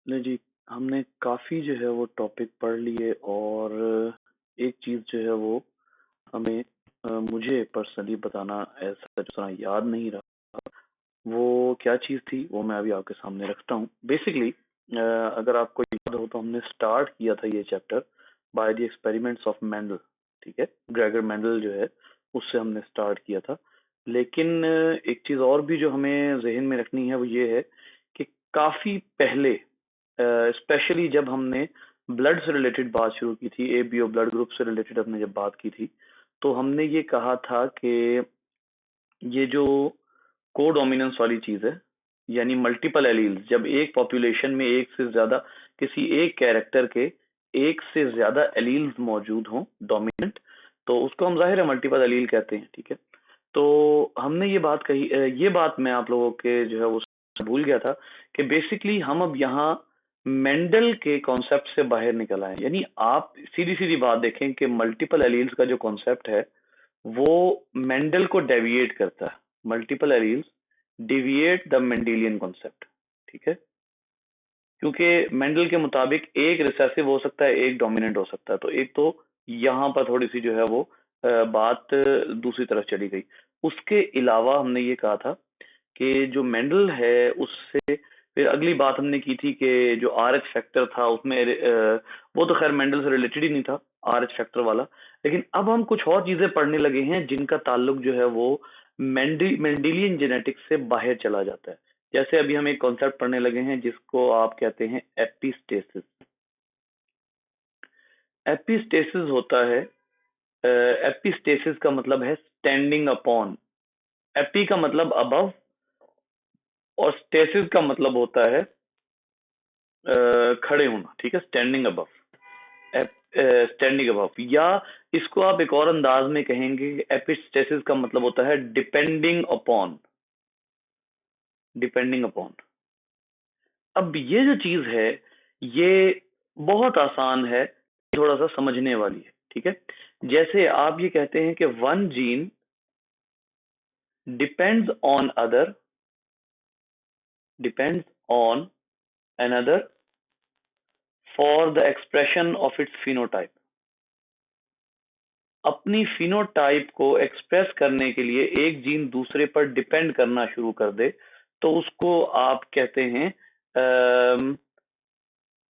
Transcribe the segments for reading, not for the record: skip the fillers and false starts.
नहीं जी, हमने काफ़ी जो है वो टॉपिक पढ़ लिए और एक चीज़ जो है वो हमें मुझे पर्सनली बताना ऐसा उतना याद नहीं रहा। वो क्या चीज़ थी वो मैं अभी आपके सामने रखता हूँ। बेसिकली अगर आपको याद हो तो हमने स्टार्ट किया था ये chapter by the experiments of Mendel, ठीक है? ग्रेगर मेंडल जो है उससे हमने स्टार्ट किया था। लेकिन एक चीज़ और भी जो हमें ज़हन में रखनी है वो ये है कि काफ़ी पहले स्पेशली जब हमने ब्लड से रिलेटेड बात शुरू की थी, एबीओ ब्लड ग्रुप से रिलेटेड हमने जब बात की थी, तो हमने ये कहा था कि ये जो कोडोमिनेंस वाली चीज है, यानी मल्टीपल एलील्स, जब एक पॉपुलेशन में एक से ज्यादा किसी एक कैरेक्टर के एक से ज्यादा एलील्स मौजूद हों डोमिनेंट, तो उसको हम जाहिर है मल्टीपल एलील कहते हैं, ठीक है? तो हमने ये बात कही, ये बात मैं आप लोगों के जो है वो भूल गया था कि बेसिकली हम अब यहाँ मेंडल के कॉन्सेप्ट से बाहर निकल आए। यानी आप सीधी सीधी बात देखें कि मल्टीपल एलील्स का जो कॉन्सेप्ट है वो मेंडल को डेविएट करता है। Multiple alleles deviate the Mendelian concept, ठीक है? क्योंकि मेंडल के मुताबिक एक रिसेसिव हो सकता है, एक डोमिनेंट हो सकता है। तो एक तो यहाँ पर थोड़ी सी जो है वो बात दूसरी तरफ चली गई। उसके अलावा हमने ये कहा था कि जो मेंडल है उससे फिर अगली बात हमने की थी कि जो आर एच फैक्टर था उसमें वो तो खैर मेंडल से रिलेटेड ही नहीं था, आर एच फैक्टर वाला। लेकिन अब हम कुछ और चीजें पढ़ने लगे हैं जिनका ताल्लुक जो है वो मेंडेलियन जेनेटिक्स से बाहर चला जाता है। जैसे अभी हम एक कॉन्सेप्ट पढ़ने लगे हैं जिसको आप कहते हैं एपिस्टेसिस। एपिस्टेसिस होता है, एपिस्टेसिस का मतलब है स्टैंडिंग अपॉन। एपी का मतलब अबव और स्टेसिस का मतलब होता है खड़े होना, ठीक है? Standing above, standing above. या इसको आप एक और अंदाज में कहेंगे, एपिस्टेसिस का मतलब होता है डिपेंडिंग अपॉन। Depending upon. अब ये जो चीज है ये बहुत आसान है, थोड़ा सा समझने वाली है, ठीक है? जैसे आप ये कहते हैं कि one gene depends on other, depends on another for the expression of its phenotype। अपनी फिनोटाइप को एक्सप्रेस करने के लिए एक जीन दूसरे पर डिपेंड करना शुरू कर दे तो उसको आप कहते हैं अम,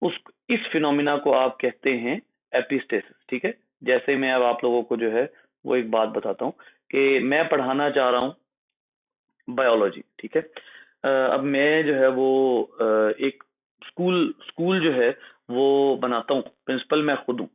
उस इस फिनोमिना को आप कहते हैं एपिस्टेसिस, ठीक है? जैसे मैं अब आप लोगों को जो है वो एक बात बताता हूँ कि मैं पढ़ाना चाह रहा हूँ बायोलॉजी, ठीक है? अब मैं जो है वो एक स्कूल स्कूल जो है वो बनाता हूँ, प्रिंसिपल मैं खुद हूँ।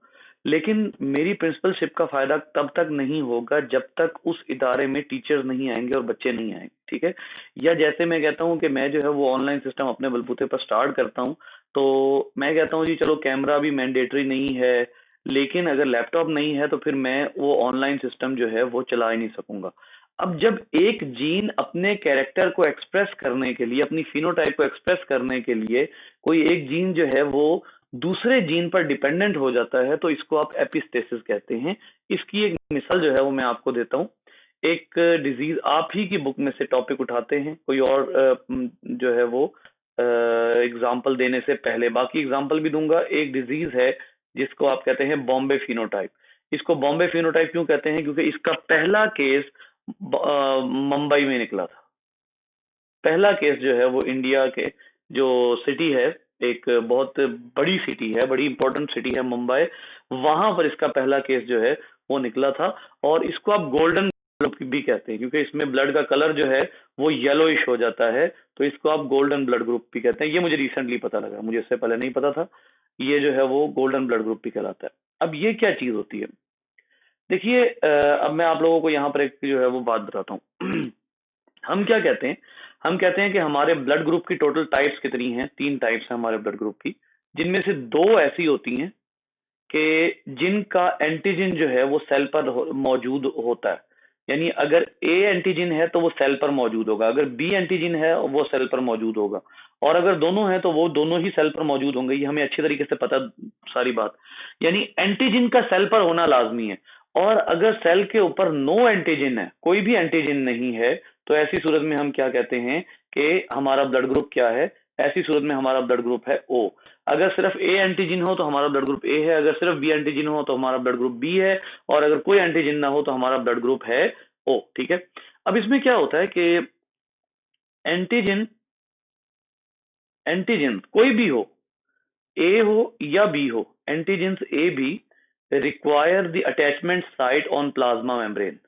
लेकिन मेरी प्रिंसिपलशिप का फायदा तब तक नहीं होगा जब तक उस इदारे में टीचर्स नहीं आएंगे और बच्चे नहीं आएंगे, ठीक है? या जैसे मैं कहता हूँ कि मैं जो है वो ऑनलाइन सिस्टम अपने बलबूते पर स्टार्ट करता हूँ, तो मैं कहता हूँ जी चलो कैमरा भी मैंडेटरी नहीं है, लेकिन अगर लैपटॉप नहीं है तो फिर मैं वो ऑनलाइन सिस्टम जो है वो चला ही नहीं सकूंगा। अब जब एक जीन अपने कैरेक्टर को एक्सप्रेस करने के लिए, अपनी फिनोटाइप को एक्सप्रेस करने के लिए कोई एक जीन जो है वो दूसरे जीन पर डिपेंडेंट हो जाता है तो इसको आप एपिस्टेसिस कहते हैं। इसकी एक मिसाल जो है वो मैं आपको देता हूँ। एक डिजीज आप ही की बुक में से टॉपिक उठाते हैं, कोई और जो है वो एग्जाम्पल देने से पहले बाकी एग्जाम्पल भी दूंगा। एक डिजीज है जिसको आप कहते हैं बॉम्बे फिनोटाइप। इसको बॉम्बे फिनोटाइप क्यों कहते हैं? क्योंकि इसका पहला केस मुंबई में निकला था। पहला केस जो है वो इंडिया के जो सिटी है, एक बहुत बड़ी सिटी है, बड़ी इंपॉर्टेंट सिटी है मुंबई, वहां पर इसका पहला केस जो है वो निकला था। और इसको आप गोल्डन भी कहते हैं क्योंकि इसमें ब्लड का कलर जो है वो येलोइश हो जाता है, तो इसको आप गोल्डन ब्लड ग्रुप भी कहते हैं। ये मुझे रिसेंटली पता लगा, मुझे इससे पहले नहीं पता था। ये जो है वो गोल्डन ब्लड ग्रुप भी कहलाता है। अब ये क्या चीज होती है देखिए, अब मैं आप लोगों को यहाँ पर एक जो है वो बात बताता हूँ। हम क्या कहते हैं? हम कहते हैं कि हमारे ब्लड ग्रुप की टोटल टाइप्स कितनी हैं? 3 टाइप्स हैं हमारे ब्लड ग्रुप की, जिनमें से 2 ऐसी होती हैं कि जिनका एंटीजन जो है वो सेल पर मौजूद होता है। यानी अगर ए एंटीजन है तो वो सेल पर मौजूद होगा, अगर बी एंटीजन है वो सेल पर मौजूद होगा, और अगर दोनों हैं तो वो दोनों ही सेल पर मौजूद होंगे। ये हमें अच्छी तरीके से पता सारी बात। यानी एंटीजन का सेल पर होना लाजमी है। और अगर सेल के ऊपर नो एंटीजन है, कोई भी एंटीजन नहीं है, तो ऐसी सूरत में हम क्या कहते हैं कि हमारा ब्लड ग्रुप क्या है? ऐसी सूरत में हमारा ब्लड ग्रुप है ओ। अगर सिर्फ ए एंटीजन हो तो हमारा ब्लड ग्रुप ए है, अगर सिर्फ बी एंटीजन हो तो हमारा ब्लड ग्रुप बी है, और अगर कोई एंटीजन ना हो तो हमारा ब्लड ग्रुप है ओ। ठीक है, अब इसमें क्या होता है कि एंटीजन एंटीजन कोई भी हो, ए हो या बी हो, antigens A B require the attachment site on plasma membrane.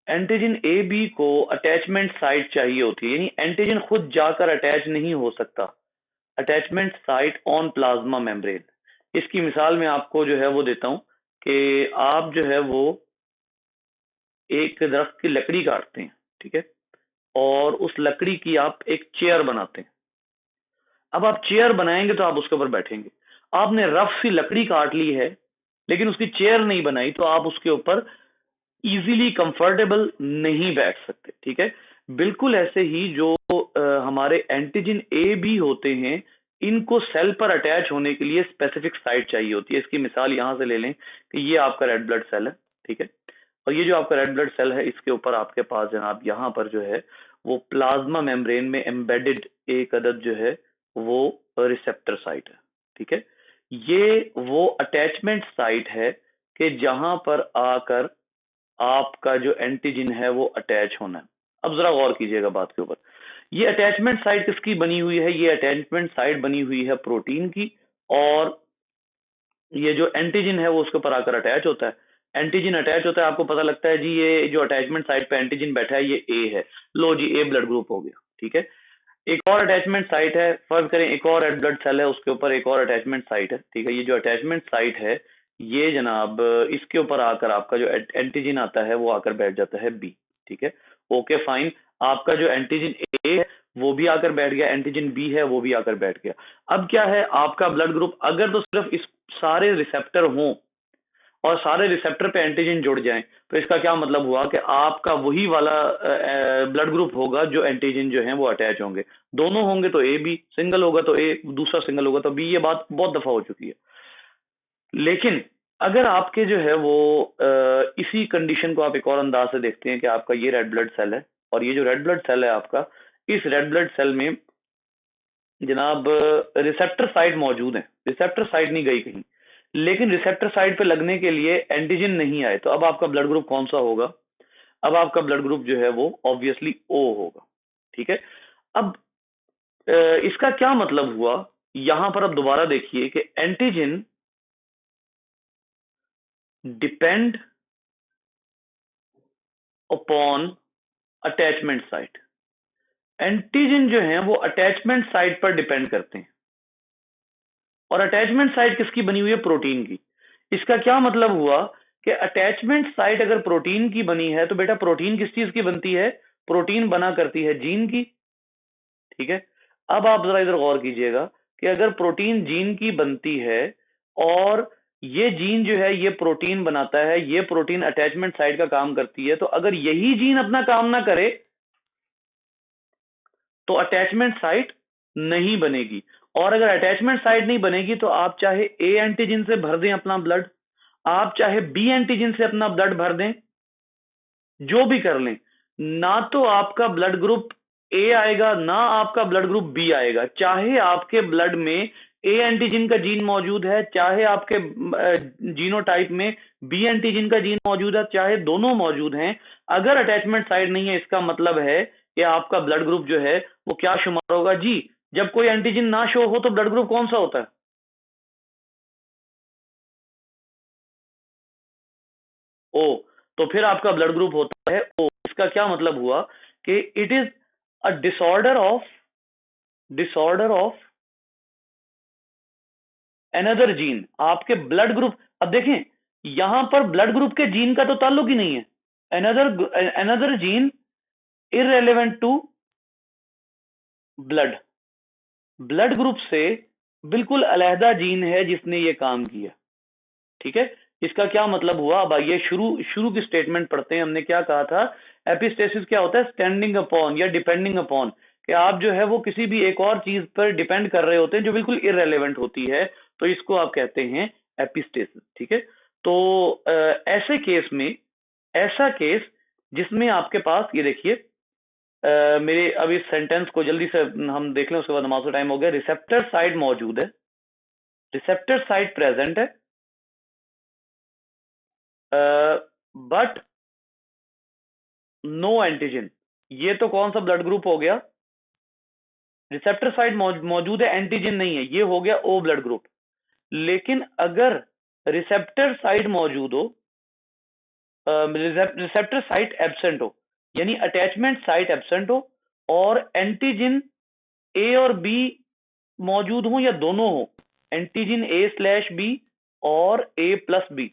Antigen A B को अटैचमेंट साइट चाहिए होती है, यानी एंटीजन खुद जाकर अटैच नहीं हो सकता, attachment site on plasma membrane. इसकी मिसाल मैं आपको जो है वो देता हूं कि आप जो है वो एक दरख्त की लकड़ी काटते हैं, ठीक है, और उस लकड़ी की आप एक चेयर बनाते हैं। अब आप चेयर बनाएंगे तो आप उसके ऊपर बैठेंगे, आपने रफ सी लकड़ी काट ली है लेकिन उसकी चेयर नहीं बनाई, तो आप उसके ऊपर इजीली कंफर्टेबल नहीं बैठ सकते। ठीक है, बिल्कुल ऐसे ही जो हमारे एंटीजन ए बी होते हैं, इनको सेल पर अटैच होने के लिए स्पेसिफिक साइट चाहिए होती है। इसकी मिसाल यहां से ले लें कि ये आपका रेड ब्लड सेल है, ठीक है, और ये जो आपका रेड ब्लड सेल है इसके ऊपर आपके पास जनाब यहाँ पर जो है वो प्लाज्मा मेम्ब्रेन में एम्बेडेड एक अदद जो है वो रिसेप्टर साइट है। ठीक है, ये वो अटैचमेंट साइट है कि जहां पर आकर आपका जो एंटीजन है वो अटैच होना है। अब जरा गौर कीजिएगा बात के ऊपर, ये अटैचमेंट साइट किसकी बनी हुई है? ये अटैचमेंट साइट बनी हुई है प्रोटीन की, और ये जो एंटीजन है वो उसके ऊपर आकर अटैच होता है। एंटीजन अटैच होता है, आपको पता लगता है जी ये जो अटैचमेंट साइट पे एंटीजन बैठा है ये ए है, लो जी ए ब्लड ग्रुप हो गया। ठीक है, एक और अटैचमेंट साइट है, फर्ज करें एक और रेड ब्लड सेल है, उसके ऊपर एक और अटैचमेंट साइट है। ठीक है, ये जो अटैचमेंट साइट है ये जनाब इसके ऊपर आकर आपका जो एंटीजन आता है वो आकर बैठ जाता है बी। ठीक है, ओके फाइन, आपका जो एंटीजन ए है वो भी आकर बैठ गया, एंटीजन बी है वो भी आकर बैठ गया। अब क्या है, आपका ब्लड ग्रुप अगर तो सिर्फ इस सारे रिसेप्टर हों और सारे रिसेप्टर पे एंटीजन जुड़ जाएं, तो इसका क्या मतलब हुआ कि आपका वही वाला ब्लड ग्रुप होगा जो एंटीजन जो है वो अटैच होंगे। दोनों होंगे तो ए बी, सिंगल होगा तो ए, दूसरा सिंगल होगा तो बी। ये बात बहुत दफा हो चुकी है। लेकिन अगर आपके जो है वो इसी कंडीशन को आप एक और अंदाज से देखते हैं कि आपका ये रेड ब्लड सेल है, और ये जो रेड ब्लड सेल है आपका, इस रेड ब्लड सेल में जनाब रिसेप्टर साइट मौजूद है, रिसेप्टर साइट नहीं गई कहीं, लेकिन रिसेप्टर साइट पे लगने के लिए एंटीजन नहीं आए, तो अब आपका ब्लड ग्रुप कौन सा होगा? अब आपका ब्लड ग्रुप जो है वो ऑब्वियसली ओ होगा। ठीक है, अब इसका क्या मतलब हुआ, यहां पर अब दोबारा देखिए कि antigen depend upon attachment site. Antigen जो है वो अटैचमेंट साइट पर डिपेंड करते हैं, और अटैचमेंट साइट किसकी बनी हुई है? प्रोटीन की। इसका क्या मतलब हुआ कि अटैचमेंट साइट अगर प्रोटीन की बनी है तो बेटा प्रोटीन किस चीज की बनती है? प्रोटीन बना करती है जीन की। ठीक है, अब आप जरा इधर गौर कीजिएगा कि अगर प्रोटीन जीन की बनती है और ये जीन जो है ये प्रोटीन बनाता है, ये प्रोटीन अटैचमेंट साइट का काम करती है, तो अगर यही जीन अपना काम ना करे तो अटैचमेंट साइट नहीं बनेगी। और अगर अटैचमेंट साइट नहीं बनेगी तो आप चाहे ए एंटीजन से भर दें अपना ब्लड, आप चाहे बी एंटीजन से अपना ब्लड भर दें, जो भी कर लें, ना तो आपका ब्लड ग्रुप ए आएगा ना आपका ब्लड ग्रुप बी आएगा। चाहे आपके ब्लड में ए एंटीजन का जीन मौजूद है, चाहे आपके जीनोटाइप में बी एंटीजन का जीन मौजूद है, चाहे दोनों मौजूद हैं, अगर अटैचमेंट साइट नहीं है इसका मतलब है कि आपका ब्लड ग्रुप जो है वो क्या शुमार होगा जी? जब कोई एंटीजन ना शो हो तो ब्लड ग्रुप कौन सा होता है? ओ। तो फिर आपका ब्लड ग्रुप होता है ओ। इसका क्या मतलब हुआ कि it is a disorder of another gene. आपके ब्लड ग्रुप, अब देखें यहां पर ब्लड ग्रुप के जीन का तो ताल्लुक ही नहीं है। Another gene irrelevant to blood, blood group से बिल्कुल अलहदा जीन है जिसने ये काम किया। ठीक है, इसका क्या मतलब हुआ? अब आइए शुरू शुरू की स्टेटमेंट पढ़ते हैं। हमने क्या कहा था? एपिस्टेसिस क्या होता है? स्टैंडिंग अपॉन या डिपेंडिंग अपॉन, कि आप जो है वो किसी भी एक और चीज पर डिपेंड कर रहे होते हैं जो बिल्कुल इररेलेवेंट होती है, तो इसको आप कहते हैं एपिस्टेसिस। ठीक है, तो ऐसे केस में, ऐसा केस जिसमें आपके पास ये देखिए मेरे अब इस सेंटेंस को जल्दी से हम देख लें, उसके बाद नमाज का टाइम हो गया। रिसेप्टर साइड मौजूद है, रिसेप्टर साइड प्रेजेंट है, बट नो एंटीजन। ये तो कौन सा ब्लड ग्रुप हो गया? रिसेप्टर साइड मौजूद है, एंटीजन नहीं है, ये हो गया ओ ब्लड ग्रुप। लेकिन अगर रिसेप्टर साइड मौजूद हो, रिसेप्टर साइट एब्सेंट हो, यानी अटैचमेंट साइट एब्सेंट हो, और एंटीजन ए और बी मौजूद हो या दोनों हो, एंटीजन ए स्लैश बी और ए प्लस बी,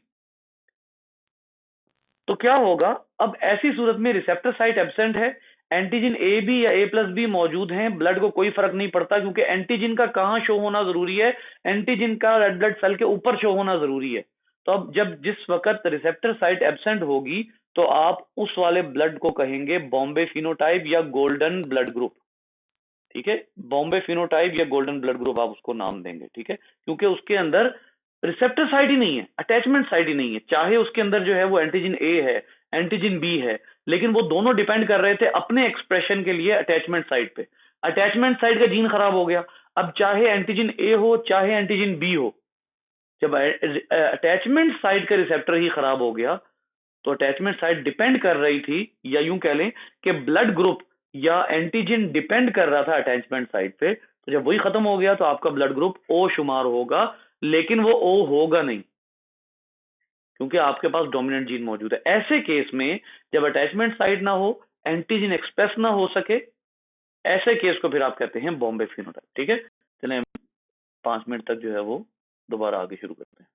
तो क्या होगा? अब ऐसी सूरत में रिसेप्टर साइट एब्सेंट है, एंटीजन ए बी या ए प्लस बी मौजूद हैं, ब्लड को कोई फर्क नहीं पड़ता, क्योंकि एंटीजन का कहां शो होना जरूरी है? एंटीजन का रेड ब्लड सेल के ऊपर शो होना जरूरी है। तो अब जब जिस वक्त रिसेप्टर साइट एब्सेंट होगी, तो आप उस वाले ब्लड को कहेंगे बॉम्बे फिनोटाइप या गोल्डन ब्लड ग्रुप। ठीक है, बॉम्बे फिनोटाइप या गोल्डन ब्लड ग्रुप आप उसको नाम देंगे। ठीक है, क्योंकि उसके अंदर रिसेप्टर साइड ही नहीं है, अटैचमेंट साइड ही नहीं है। चाहे उसके अंदर जो है वो एंटीजन ए है, एंटीजन बी है, लेकिन वो दोनों डिपेंड कर रहे थे अपने एक्सप्रेशन के लिए अटैचमेंट साइड पे। अटैचमेंट साइड का जीन खराब हो गया, अब चाहे एंटीजन ए हो चाहे एंटीजन बी हो, जब अटैचमेंट साइड का रिसेप्टर ही खराब हो गया, तो अटैचमेंट साइट डिपेंड कर रही थी, या यूं कह लें कि ब्लड ग्रुप या एंटीजन डिपेंड कर रहा था अटैचमेंट साइट पे। तो जब वही खत्म हो गया तो आपका ब्लड ग्रुप ओ शुमार होगा, लेकिन वो ओ होगा नहीं, क्योंकि आपके पास डोमिनेंट जीन मौजूद है। ऐसे केस में जब अटैचमेंट साइट ना हो, एंटीजन एक्सप्रेस ना हो सके, ऐसे केस को फिर आप कहते हैं बॉम्बे फिनोटाइप। ठीक है, चलें 5 मिनट तक जो है वो दोबारा आगे शुरू करते हैं।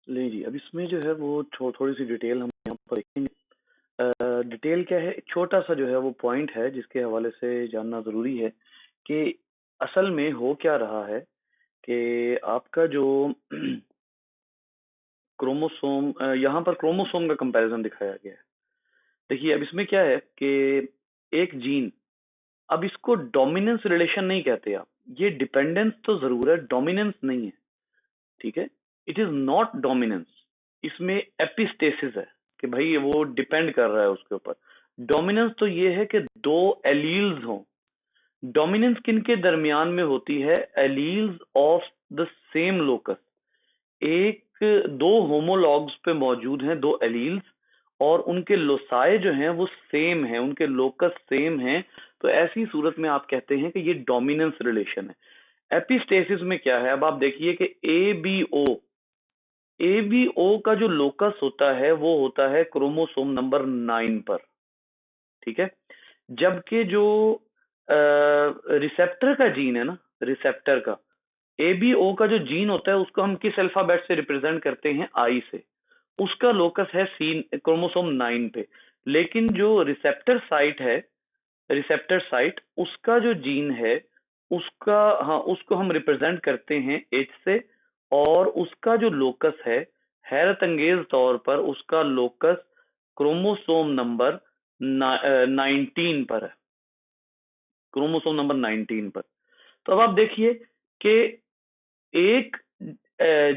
ले जी, अब इसमें जो है वो थोड़ी सी डिटेल हम यहाँ पर देखेंगे। डिटेल क्या है, एक छोटा सा जो है वो पॉइंट है जिसके हवाले से जानना जरूरी है कि असल में हो क्या रहा है कि आपका जो क्रोमोसोम, यहाँ पर क्रोमोसोम का कंपैरिजन दिखाया गया है। देखिए अब इसमें क्या है कि एक जीन, अब इसको डोमिनेंस रिलेशन नहीं कहते आप, ये डिपेंडेंस तो जरूर है, डोमिनेंस नहीं है। ठीक है, इट इज नॉट डोमिनेंस, इसमें एपिस्टेसिस है कि भाई वो डिपेंड कर रहा है उसके ऊपर। डोमिनेंस तो ये है कि दो एलील्स हों। डोमिनेंस किनके दरमियान में होती है? Alleles of the same locus. एक दो होमोलॉग्स पे मौजूद हैं, दो एलील्स, और उनके लोसाए जो हैं वो सेम हैं, उनके लोकस सेम हैं। तो ऐसी सूरत में आप कहते हैं कि ये डोमिनेंस रिलेशन है। एपिस्टेसिस में क्या है, अब आप देखिए कि एबीओ का जो लोकस होता है वो होता है क्रोमोसोम नंबर 9 पर। ठीक है, जबकि जो रिसेप्टर का जीन है ना, रिसेप्टर का एबीओ का जो जीन होता है उसको हम किस अल्फाबेट से रिप्रेजेंट करते हैं? आई से। उसका लोकस है सी, क्रोमोसोम 9 पे। लेकिन जो रिसेप्टर साइट है, रिसेप्टर साइट, उसका जो जीन है उसका, हाँ, उसको हम रिप्रेजेंट करते हैं एच से, और उसका जो लोकस है, हैरत अंगेज तौर पर उसका लोकस क्रोमोसोम नंबर 19 पर है, क्रोमोसोम नंबर 19 पर। तो अब आप देखिए कि एक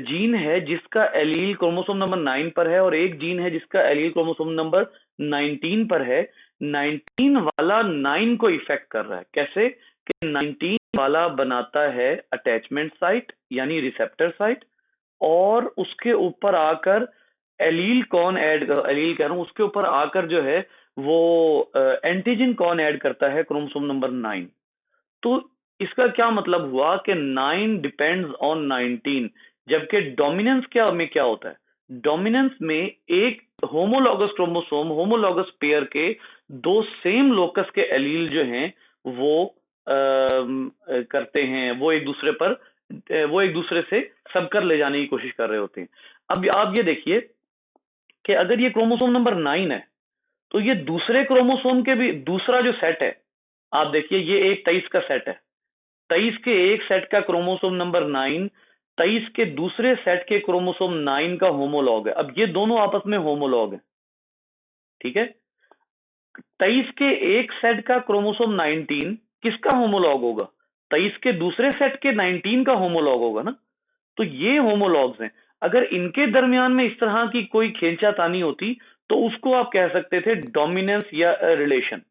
जीन है जिसका एलील क्रोमोसोम नंबर 9 पर है, और एक जीन है जिसका एलील क्रोमोसोम नंबर 19 पर है। 19 वाला 9 को इफेक्ट कर रहा है। कैसे? कि 19 वाला बनाता है अटैचमेंट साइट यानी रिसेप्टर साइट, और उसके ऊपर आकर एलील कौन ऐड, एलील कह रहा हूं, उसके ऊपर आकर जो है वो एंटीजन कौन ऐड करता है? Chromosome number 9। तो इसका क्या मतलब हुआ कि 9 डिपेंड्स ऑन 19। जबकि डोमिनेंस क्या में क्या होता है? डोमिनेंस में एक होमोलॉगस क्रोमोसोम, होमोलॉगस पेयर के दो सेम लोकस के एलील जो हैं वो करते हैं, वो एक दूसरे पर, वो एक दूसरे से सबकर ले जाने की कोशिश कर रहे होते हैं। अब आप ये देखिए कि अगर ये क्रोमोसोम नंबर 9 है तो ये दूसरे क्रोमोसोम के भी दूसरा जो सेट है, आप देखिए ये एक 23 का सेट है। 23 के एक सेट का क्रोमोसोम नंबर 9 23 के दूसरे सेट के क्रोमोसोम 9 का होमोलॉग है। अब ये दोनों आपस में होमोलॉग है। ठीक है, 23 के एक सेट का क्रोमोसोम 19 किसका होमोलॉग होगा? 23 के दूसरे सेट के 19 का होमोलॉग होगा ना। तो ये होमोलॉग्स हैं। अगर इनके दरमियान में इस तरह की कोई खींचातानी होती तो उसको आप कह सकते थे डोमिनेंस या रिलेशन,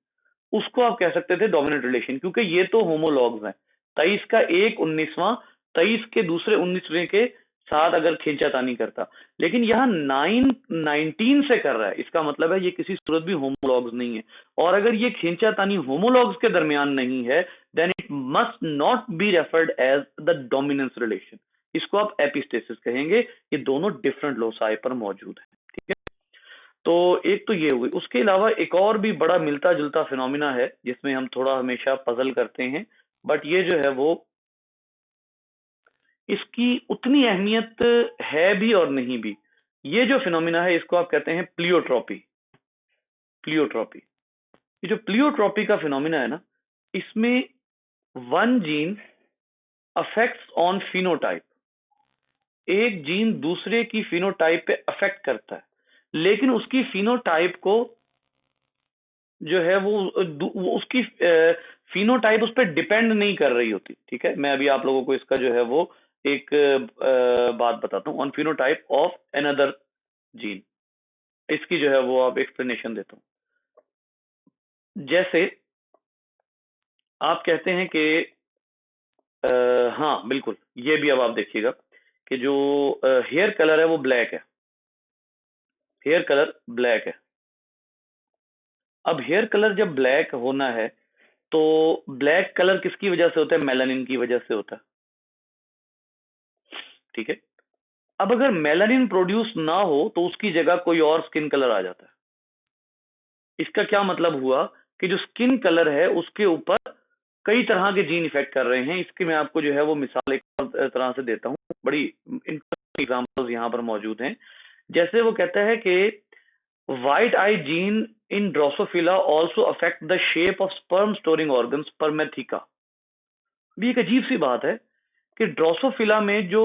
उसको आप कह सकते थे डोमिनेंट रिलेशन, क्योंकि ये तो होमोलॉग्स हैं। 23 का एक 19वां 23 के दूसरे 19वें के साथ अगर खींचातानी करता, लेकिन यहाँ 19 से कर रहा है, इसका मतलब है ये किसी सूरत भी होमोलॉग्स नहीं है। और अगर ये खींचातानी होमोलॉग्स के दरमियान नहीं है, then it must not be referred as the dominance relation. इसको आप एपिस्टेसिस कहेंगे। ये दोनों डिफरेंट लोसाई पर मौजूद है। ठीक है, तो एक तो ये हुई। उसके अलावा एक और भी बड़ा मिलता जुलता फिनोमिना है जिसमें हम थोड़ा हमेशा पजल करते हैं, बट ये जो है वो, इसकी उतनी अहमियत है भी और नहीं भी। ये जो फिनोमिना है इसको आप कहते हैं प्लियोट्रॉपी। प्लियोट्रॉपी, ये जो प्लियोट्रॉपी का फिनोमिना है ना, इसमें one gene affects on phenotype, एक जीन दूसरे की फिनोटाइप पे अफेक्ट करता है, लेकिन उसकी फिनोटाइप को जो है वो उसकी फिनोटाइप उस पर डिपेंड नहीं कर रही होती। ठीक है, मैं अभी आप लोगों को इसका जो है वो एक बात बताता हूँ, on phenotype of another gene. इसकी जो है वो आप एक्सप्लेनेशन देता हूँ। जैसे आप कहते हैं कि हाँ बिल्कुल, ये भी अब आप देखिएगा कि जो हेयर कलर है वो ब्लैक है, हेयर कलर ब्लैक है। अब हेयर कलर जब ब्लैक होना है तो ब्लैक कलर किसकी वजह से होता है? मेलानिन की वजह से होता है। ठीक है, अब अगर मेलानिन प्रोड्यूस ना हो तो उसकी जगह कोई और स्किन कलर आ जाता है। इसका क्या मतलब हुआ कि जो स्किन कलर है उसके ऊपर कई तरह के जीन इफेक्ट कर रहे हैं। इसकी मैं आपको जो है वो मिसाल एक और तरह से देता हूँ, बड़ी एग्जांपल्स यहाँ पर मौजूद हैं। जैसे वो कहता है कि white eye gene in Drosophila also affect the shape of sperm storing organs spermatheca. भी एक अजीब सी बात है कि ड्रोसोफिला में जो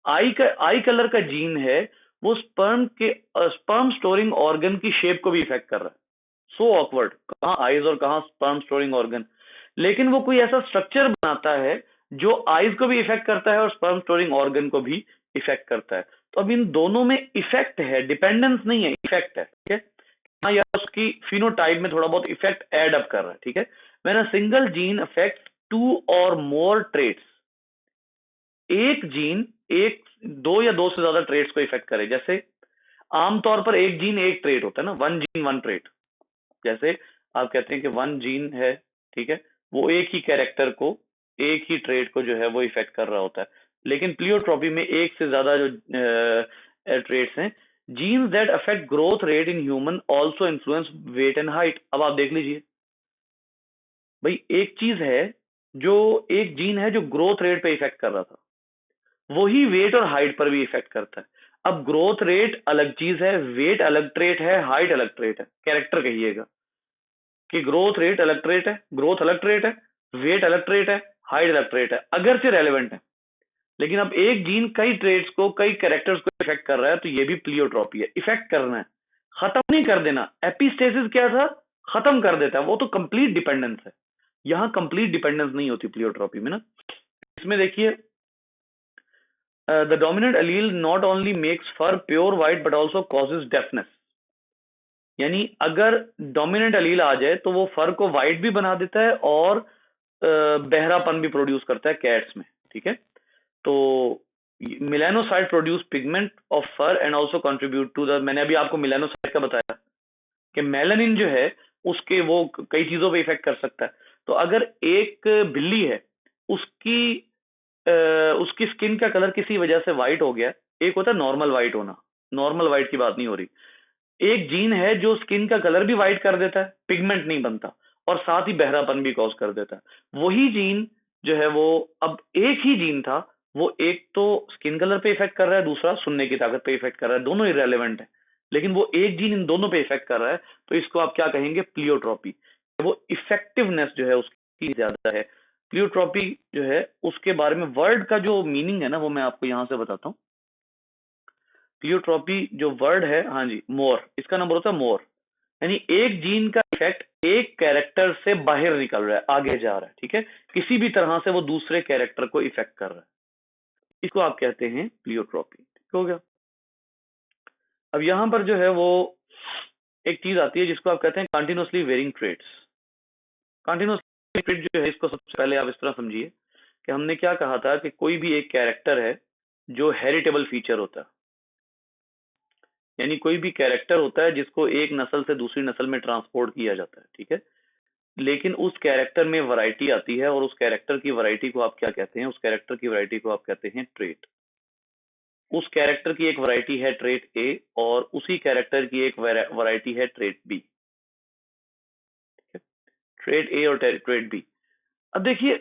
आई कलर का जीन है वो स्पर्म स्टोरिंग ऑर्गन की शेप को भी इफेक्ट कर रहा है। सो ऑकवर्ड, कहाँ आईज और कहाँ स्पर्म स्टोरिंग ऑर्गन, लेकिन वो कोई ऐसा स्ट्रक्चर बनाता है जो आईज को भी इफेक्ट करता है और स्पर्म स्टोरिंग ऑर्गन को भी इफेक्ट करता है। तो अब इन दोनों में इफेक्ट है, डिपेंडेंस नहीं है, इफेक्ट है। ठीक है, हाँ, या उसकी फिनोटाइप में थोड़ा बहुत इफेक्ट एड अप कर रहा है। ठीक है, when a single gene affect 2 और मोर ट्रेट्स, एक जीन एक दो या दो से ज्यादा ट्रेट्स को इफेक्ट करे। जैसे आमतौर पर एक जीन एक ट्रेट होता है ना, वन जीन वन ट्रेट। जैसे आप कहते हैं कि वन जीन है, ठीक है, वो एक ही कैरेक्टर को, एक ही ट्रेट को जो है वो इफेक्ट कर रहा होता है। लेकिन प्लियोट्रॉपी में एक से ज्यादा जो ट्रेट्स हैं। Genes that affect growth rate in human also influence weight and height. अब आप देख लीजिए भाई, एक चीज है जो एक जीन है जो ग्रोथ रेट पे इफेक्ट कर रहा था, वही वेट और हाइट पर भी इफेक्ट करता है। अब ग्रोथ रेट अलग चीज है, वेट अलग ट्रेट है, हाइट अलग ट्रेट है, कैरेक्टर कहिएगा कि ग्रोथ रेट अलग ट्रेट है, ग्रोथ अलग ट्रेट है, वेट अलग ट्रेट है, हाइट अलग ट्रेट है, अगर से रेलेवेंट है। लेकिन अब एक जीन कई ट्रेट्स को, कई कैरेक्टर्स को इफेक्ट कर रहा है, तो ये भी प्लियोट्रॉपी है। इफेक्ट करना है, खत्म नहीं कर देना। एपिस्टेसिस क्या था, खत्म कर देता है, वो तो कंप्लीट डिपेंडेंस है। यहां कंप्लीट डिपेंडेंस नहीं होती प्लियोट्रॉपी में ना। इसमें देखिए, the dominant allele not only makes fur pure white but also causes deafness. यानी अगर डोमिनेंट अलील आ जाए तो वो फर को व्हाइट भी बना देता है और बहरापन भी प्रोड्यूस करता है कैट्स में। ठीक है, तो melanocyte produce pigment of fur and also contribute to the, मैंने अभी आपको मेलानोसाइट का बताया कि मेलानिन जो है उसके वो कई चीजों पे इफेक्ट कर सकता है। तो अगर एक बिल्ली है, उसकी उसकी स्किन का कलर किसी वजह से व्हाइट हो गया, एक होता है नॉर्मल व्हाइट होना, नॉर्मल व्हाइट की बात नहीं हो रही, एक जीन है जो स्किन का कलर भी व्हाइट कर देता है, पिगमेंट नहीं बनता, और साथ ही बहरापन भी कॉज कर देता है। वही जीन जो है वो, अब एक ही जीन था, वो एक तो स्किन कलर पे इफेक्ट कर रहा है, दूसरा सुनने की ताकत पे इफेक्ट कर रहा है, दोनों इरेलीवेंट है, लेकिन वो एक जीन इन दोनों पे इफेक्ट कर रहा है, तो इसको आप क्या कहेंगे, प्लियोट्रॉपी। वो इफेक्टिवनेस जो है उसकी ज्यादा है। प्लियोट्रॉपी जो है उसके बारे में वर्ड का जो मीनिंग है ना, वो मैं आपको यहां से बताता हूँ। प्लियोट्रॉपी जो वर्ड है, हाँ जी, मोर, इसका नंबर होता है मोर, यानी एक जीन का इफेक्ट एक कैरेक्टर से बाहर निकल रहा है, आगे जा रहा है। ठीक है, किसी भी तरह से वो दूसरे कैरेक्टर को इफेक्ट कर रहा है, इसको आप कहते हैं प्लियोट्रॉपी। ठीक हो गया। अब यहां पर जो है वो एक चीज आती है जिसको आप कहते हैं continuously varying traits. Continuously trait जो है, इसको सबसे पहले आप इस तरह समझिए कि हमने क्या कहा था कि कोई भी एक कैरेक्टर है जो हेरिटेबल फीचर होता है, यानी कोई भी कैरेक्टर होता है जिसको एक नस्ल से दूसरी नस्ल में ट्रांसपोर्ट किया जाता है। ठीक है, लेकिन उस कैरेक्टर में वैरायटी आती है, और उस कैरेक्टर की वैरायटी को आप क्या कहते हैं, उस कैरेक्टर की वैरायटी को आप कहते हैं ट्रेट। उस कैरेक्टर की एक वैरायटी है ट्रेट ए, और उसी कैरेक्टर की एक वैरायटी है ट्रेट बी। ट्रेट ए और ट्रेट बी। अब देखिए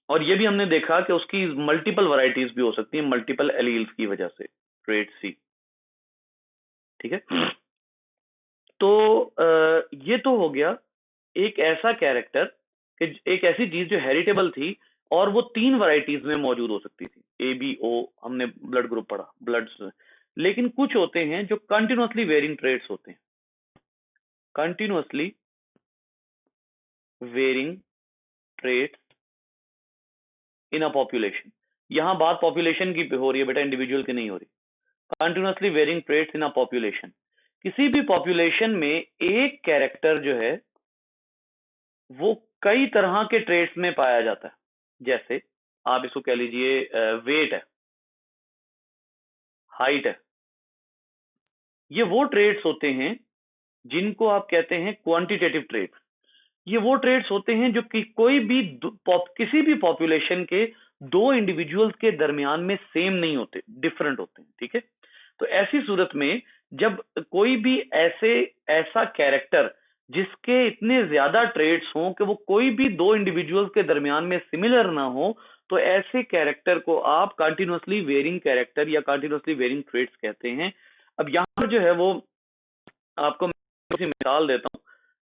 और ये भी हमने देखा कि उसकी मल्टीपल वैरायटीज भी हो सकती हैं मल्टीपल एलील्स की वजह से, ट्रेट सी। ठीक है, तो ये तो हो गया एक ऐसा कैरेक्टर कि एक ऐसी चीज जो हेरिटेबल थी, और वो 3 वैरायटीज में मौजूद हो सकती थी, ए बी ओ, हमने ब्लड ग्रुप पढ़ा, ब्लड। लेकिन कुछ होते हैं जो कंटिन्यूअसली वेरिंग ट्रेट्स होते हैं, continuously varying traits in a population. यहां बात पॉपुलेशन की हो रही है बेटा, इंडिविजुअल की नहीं हो रही। Continuously varying traits in a population, किसी भी पॉपुलेशन में एक कैरेक्टर जो है वो कई तरह के ट्रेट्स में पाया जाता है। जैसे आप इसको कह लीजिए वेट है, हाइट है, ये वो ट्रेट्स होते हैं जिनको आप कहते हैं क्वांटिटेटिव ट्रेट्स। ये वो ट्रेट्स होते हैं जो कि कोई भी किसी भी पॉपुलेशन के दो इंडिविजुअल्स के दरमियान में सेम नहीं होते, डिफरेंट होते हैं। ठीक है, तो ऐसी सूरत में जब कोई भी ऐसा कैरेक्टर जिसके इतने ज्यादा ट्रेड्स हों कि वो कोई भी दो इंडिविजुअल्स के दरमियान में सिमिलर ना हो, तो ऐसे कैरेक्टर को आप कंटिन्यूअसली वेरिंग कैरेक्टर या कंटिन्यूअसली वेरिंग ट्रेड्स कहते हैं। अब यहाँ पर जो है वो आपको मैं सी मिसाल देता हूँ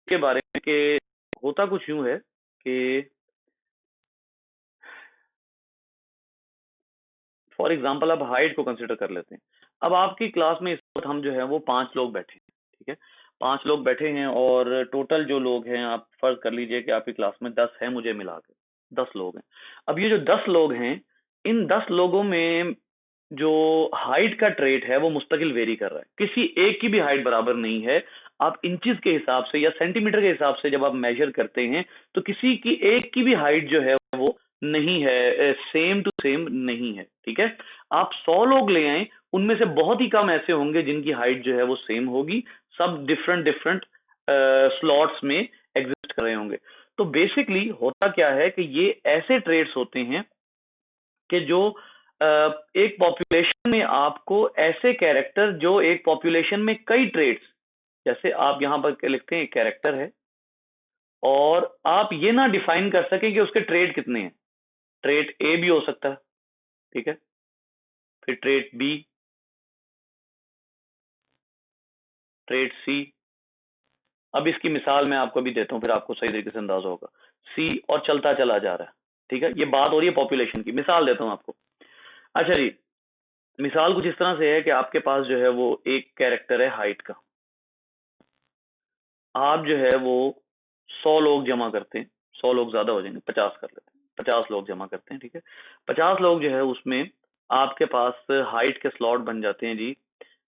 के बारे में कि होता कुछ यूं है कि फॉर एग्जाम्पल आप हाइट को कंसिडर कर लेते हैं। अब आपकी क्लास में इस वक्त हम जो है वो 5 लोग बैठे हैं, ठीक है। 5 लोग बैठे हैं और टोटल जो लोग हैं, आप फर्ज कर लीजिए कि आपकी क्लास में 10 है, मुझे मिला के 10 लोग हैं। अब ये जो 10 लोग हैं, इन 10 लोगों में जो हाइट का ट्रेट है वो मुस्तकिल वेरी कर रहा है, किसी एक की भी हाइट बराबर नहीं है। आप इंचेस के हिसाब से या सेंटीमीटर के हिसाब से जब आप मेजर करते हैं तो किसी की एक की भी हाइट जो है वो नहीं है, सेम टू सेम नहीं है, ठीक है। आप 100 लोग ले आए, उनमें से बहुत ही कम ऐसे होंगे जिनकी हाइट जो है वो सेम होगी, सब डिफरेंट डिफरेंट स्लॉट्स में एग्जिस्ट कर रहे होंगे। तो बेसिकली होता क्या है कि ये ऐसे ट्रेड्स होते हैं कि जो एक पॉपुलेशन में आपको ऐसे कैरेक्टर जो एक पॉपुलेशन में कई ट्रेड्स, जैसे आप यहां पर लिखते हैं कैरेक्टर है और आप ये ना डिफाइन कर सकें कि उसके ट्रेड कितने हैं। ट्रेड ए भी हो सकता है, ठीक है, फिर ट्रेड बी, ट्रेड सी। अब इसकी मिसाल मैं आपको भी देता हूं, फिर आपको सही तरीके से अंदाजा होगा। सी और चलता चला जा रहा है, ठीक है। ये बात हो रही है पॉपुलेशन की, मिसाल देता हूं आपको। अच्छा जी, मिसाल कुछ इस तरह से है कि आपके पास जो है वो एक कैरेक्टर है हाइट का। आप जो है वो 100 लोग जमा करते हैं, 100 लोग ज्यादा हो जाएंगे, 50 कर लेते हैं, 50 लोग जमा करते हैं, ठीक है। 50 लोग जो है उसमें आपके पास हाइट के स्लॉट बन जाते हैं जी।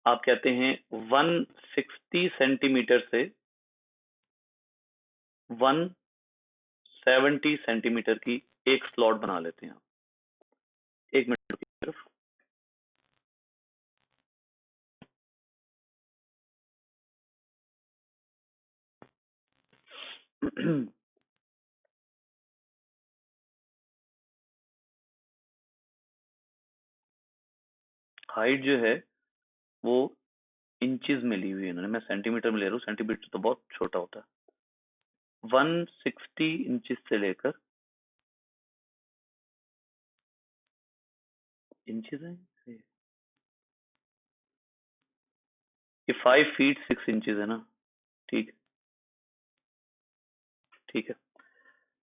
आप कहते हैं 160 सेंटीमीटर से 170 सेंटीमीटर की एक स्लॉट बना लेते हैं आप। एक मिनट की तरफ हाइट जो है वो इंचेस में ली हुई है इन्होंने, मैं सेंटीमीटर में ले रहा हूँ, सेंटीमीटर तो बहुत छोटा होता है। 160 इंचेस से लेकर, इंचेस है ये, 5 फीट 6 इंचेस है ना, ठीक, ठीक है।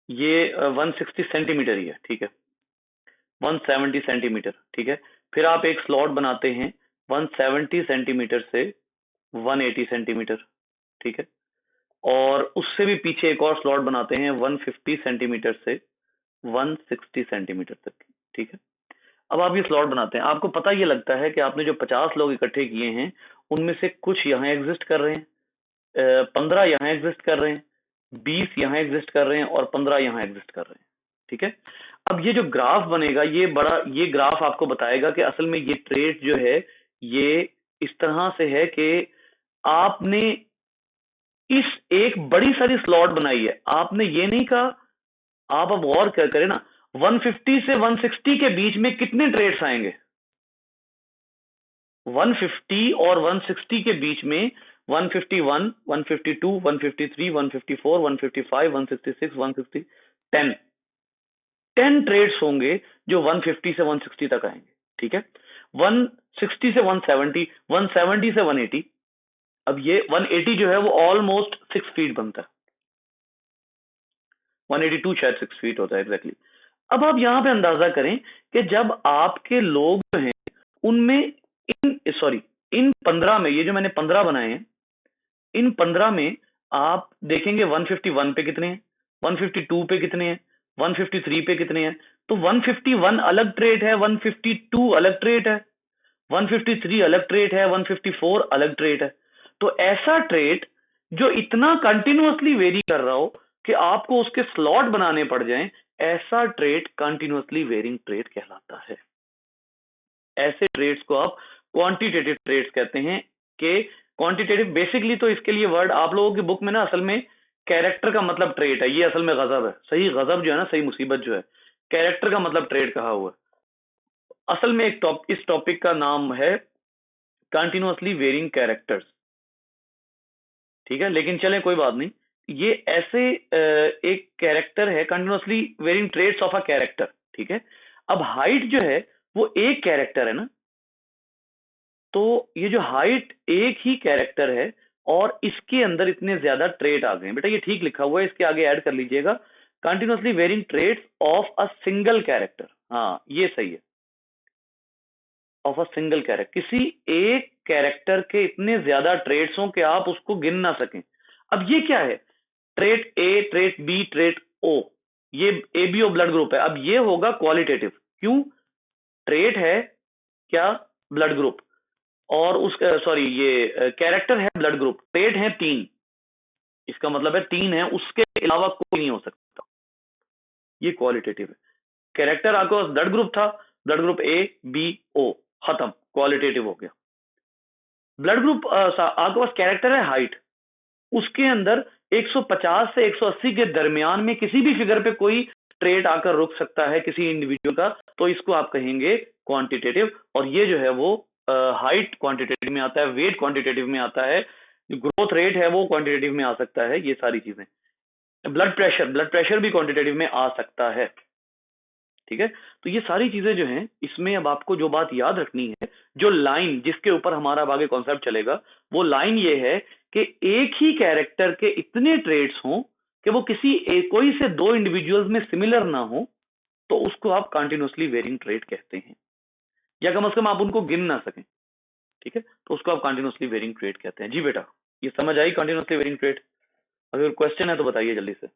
ये 160 सेंटीमीटर ही है, ठीक है। 170 सेंटीमीटर, ठीक है। फिर आप एक स्लॉट बनाते हैं 170 सेंटीमीटर से 180 सेंटीमीटर, ठीक है। और उससे भी पीछे एक और स्लॉट बनाते हैं 150 सेंटीमीटर से 160 सेंटीमीटर तक, ठीक है। अब आप ये स्लॉट बनाते हैं, आपको पता ये लगता है कि आपने जो 50 लोग इकट्ठे किए हैं उनमें से कुछ यहाँ एग्जिस्ट कर रहे हैं, 15 यहाँ एग्जिस्ट कर रहे हैं, 20 यहाँ एग्जिस्ट कर रहे हैं और 15 यहाँ एग्जिस्ट कर रहे हैं, ठीक है। अब ये जो ग्राफ बनेगा, ये ग्राफ आपको बताएगा कि असल में ये ट्रेड जो है ये इस तरह से है कि आपने इस एक बड़ी सारी स्लॉट बनाई है, आपने ये नहीं कहा। आप अब गौर करें ना, 150 से 160 के बीच में कितने ट्रेड्स आएंगे? 150 और 160 के बीच में 151, 152, 153, 154, 155, 166, 160, 10 10 ट्रेड्स होंगे जो 150 से 160 तक आएंगे, ठीक है। 160 से 170, 170 से 180। अब ये 180 जो है वो ऑलमोस्ट 6 फीट बनता है, 182 शायद 6 फीट होता है एग्जैक्टली। अब आप यहां पे अंदाजा करें कि जब आपके लोग जो हैं उनमें इन 15 में, ये जो मैंने 15 बनाए हैं, इन 15 में आप देखेंगे 151 पे कितने हैं, 152 पे कितने हैं, 153 पे कितने हैं। तो 151 अलग ट्रेट है, 152 अलग ट्रेट है, 153 अलग ट्रेट है, 154 अलग ट्रेट है। तो ऐसा ट्रेट जो इतना कंटिन्यूअसली वेरी कर रहा हो कि आपको उसके स्लॉट बनाने पड़ जाएं, ऐसा ट्रेट कंटिन्यूअसली वेरिंग ट्रेट कहलाता है। ऐसे ट्रेड्स को आप क्वांटिटेटिव ट्रेड्स कहते हैं। कि क्वांटिटेटिव बेसिकली तो इसके लिए वर्ड आप लोगों की बुक में ना असल में कैरेक्टर का मतलब ट्रेट है, ये असल में गजब है, सही गजब जो है ना, सही मुसीबत जो है, कैरेक्टर का मतलब ट्रेड कहा हुआ है। असल में इस टॉपिक का नाम है कंटिन्यूअसली वेरिंग कैरेक्टर्स, ठीक है, लेकिन चलें कोई बात नहीं। ये ऐसे एक कैरेक्टर है, continuously varying traits of a character. ठीक है, अब हाइट जो है वो एक कैरेक्टर है ना, तो ये जो हाइट एक ही कैरेक्टर है और इसके अंदर इतने ज्यादा ट्रेट आ गए हैं। बेटा ये ठीक लिखा हुआ है, इसके आगे ऐड कर लीजिएगा, continuously varying traits of a single character. हाँ ये सही है, ऑफ अ सिंगल कैरेक्टर, किसी एक कैरेक्टर के इतने ज्यादा ट्रेट्स हों कि आप उसको गिन ना सकें। अब ये क्या है, ट्रेट ए, ट्रेट बी, ट्रेट ओ, ये एबीओ ब्लड ग्रुप है। अब ये होगा क्वालिटेटिव, क्यों? ट्रेट है क्या, ब्लड ग्रुप, और उस सॉरी ये कैरेक्टर है ब्लड ग्रुप, ट्रेट है 3, इसका मतलब है 3 है, उसके अलावा कोई नहीं हो सकता, ये क्वालिटेटिव है। कैरेक्टर आपके पास ब्लड ग्रुप था, blood group A B O, खत्म, क्वालिटेटिव हो गया। ब्लड ग्रुप आपके पास कैरेक्टर है हाइट, उसके अंदर 150 से 180 के दरमियान में किसी भी फिगर पे कोई ट्रेट आकर रुक सकता है किसी इंडिविजुअल का, तो इसको आप कहेंगे क्वांटिटेटिव। और ये जो है वो हाइट क्वांटिटेटिव में आता है, वेट क्वांटिटेटिव में आता है, ग्रोथ रेट है वो क्वांटिटेटिव में आ सकता है, ये सारी चीजें। ब्लड प्रेशर भी क्वांटिटेटिव में आ सकता है। ठीक है, तो ये सारी चीजें जो हैं, इसमें अब आपको जो बात याद रखनी है, जो लाइन जिसके ऊपर हमारा अब आगे कॉन्सेप्ट चलेगा, वो लाइन ये है कि एक ही कैरेक्टर के इतने ट्रेड्स हों कि वो किसी कोई से दो इंडिविजुअल्स में सिमिलर ना हो, तो उसको आप कंटिन्यूअसली वेरिंग ट्रेड कहते हैं, या कम से कम आप उनको गिन ना सकें। ठीक है, तो उसको आप कंटिन्यूअसली वेरिंग ट्रेड कहते हैं। जी बेटा, ये समझ आई कंटिन्यूअसली वेरिंग ट्रेड? अगर क्वेश्चन है तो बताइए जल्दी से।